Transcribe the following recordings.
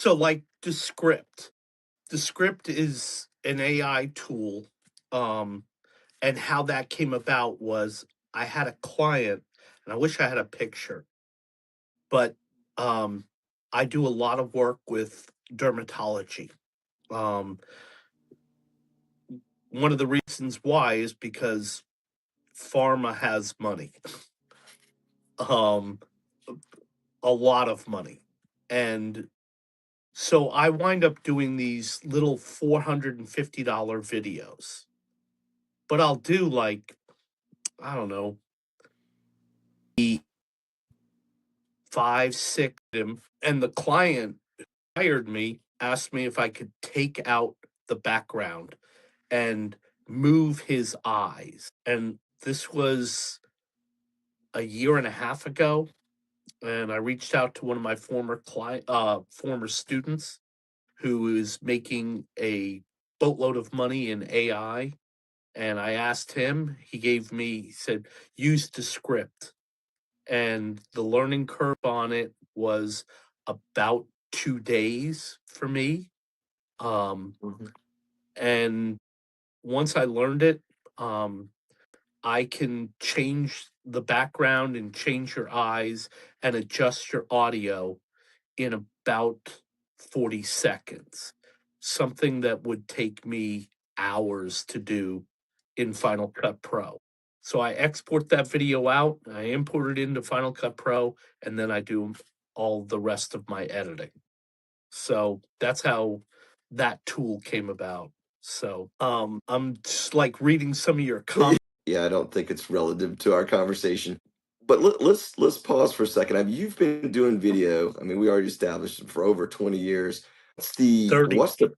So like Descript. Descript is an AI tool. Um, and how that came about was I had a client, and I wish I had a picture, but um, I do a lot of work with dermatology. Um, One of the reasons why is because pharma has money, um, a lot of money. And so I wind up doing these little $450 videos, but I'll do like, I don't know, 5, 6 of them. And the client hired me, asked me if I could take out the background and move his eyes. And this was a year and a half ago. And I reached out to one of my former students who is making a boatload of money in AI. And I asked him, he said, use Descript. And the learning curve on it was about 2 days for me. Mhm. And once I learned it, um, I can change the background and change your eyes and adjust your audio in about 40 seconds. Something that would take me hours to do in Final Cut Pro. So I export that video out, I import it into Final Cut Pro, and then I do all the rest of my editing. So that's how that tool came about. So I'm just like reading some of your comments. Yeah, I don't think it's relative to our conversation. But let's pause for a second. You've been doing video. I mean, we already established for over 20 years. 30. What's the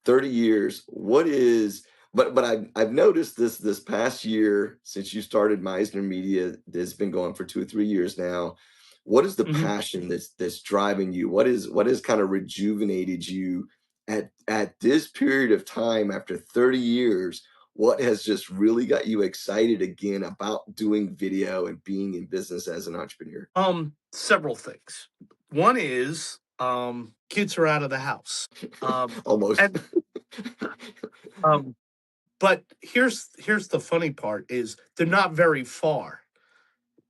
30 years? What is but I've noticed this past year since you started Meisner Media, this has been going for 2 or 3 years now. What is the Mhm. passion that's driving you? What has kind of rejuvenated you at this period of time after 30 years? What has just really got you excited again about doing video and being in business as an entrepreneur? Several things. One is kids are out of the house. Almost. And um but here's the funny part is they're not very far.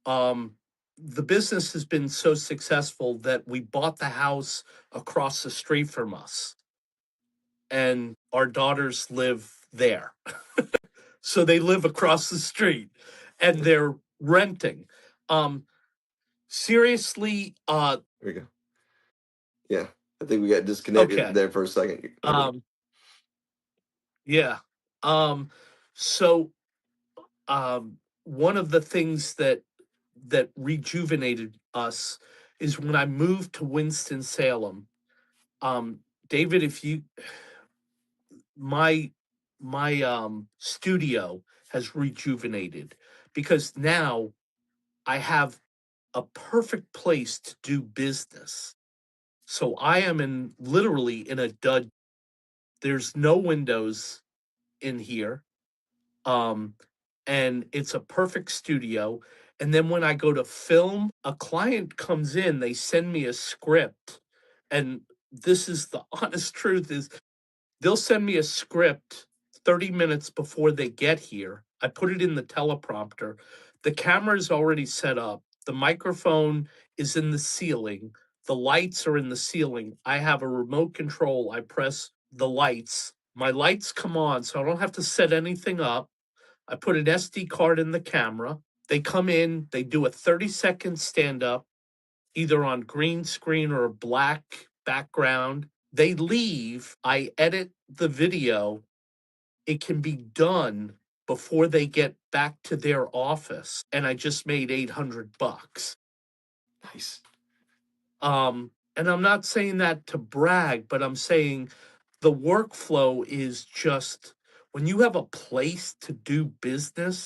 Um the business has been so successful that we bought the house across the street from us, and our daughters live there. So they live across the street and they're renting. Um Seriously, There we go. Yeah. I think we got disconnected okay. there for a second. Okay. Um yeah. Um so One of the things that rejuvenated us is when I moved to Winston-Salem. Um David, if you my studio has rejuvenated because now I have a perfect place to do business. So I am in literally in a dud. There's no windows in here. Um, and it's a perfect studio. And then when I go to film, a client comes in, they send me a script. And this is the honest truth is they'll send me a script 30 minutes before they get here. I put it in the teleprompter. The camera is already set up. The microphone is in the ceiling. The lights are in the ceiling. I have a remote control. I press the lights. My lights come on, so I don't have to set anything up. I put an SD card in the camera. They come in, they do a 30-second stand up, either on green screen or a black background. They leave. I edit the video. It can be done before they get back to their office. And I just made $800. Nice. And I'm not saying that to brag, but I'm saying the workflow is just when you have a place to do business,